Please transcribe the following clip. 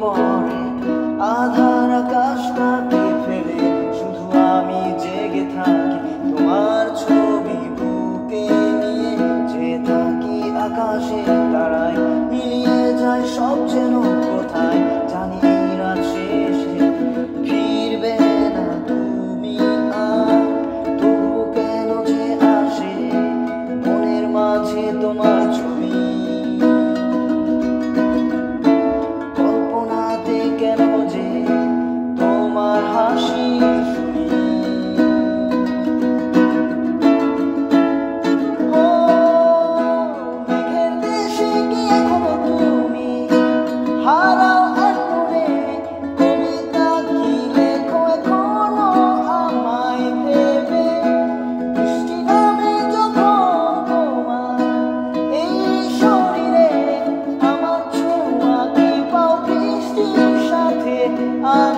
পরে আধার আকাশটাকে ফেলে শুধু আমি জেগে থাকি তোমার ছবি বুকে নিয়ে যে থাকি আকাশে তারায় মিলিয়ে যায় সব যেন কোথায় জানি এই রাত শেষে ফিরবে না তুমি আর তবু কেন যে আসে মনের মাঝে তোমার ছবি কল্পনাতে কেন যে তোমার হাসি শুনি মেঘের দেশে কি এখনো তুমি হারাও এক মনে কবিতা কি লেখো এখনো আমায় ভেবে বৃষ্টি নামে যখন তোমার এই শরীরে আমার ছোঁয়া কি পাও বৃষ্টির সাথে আর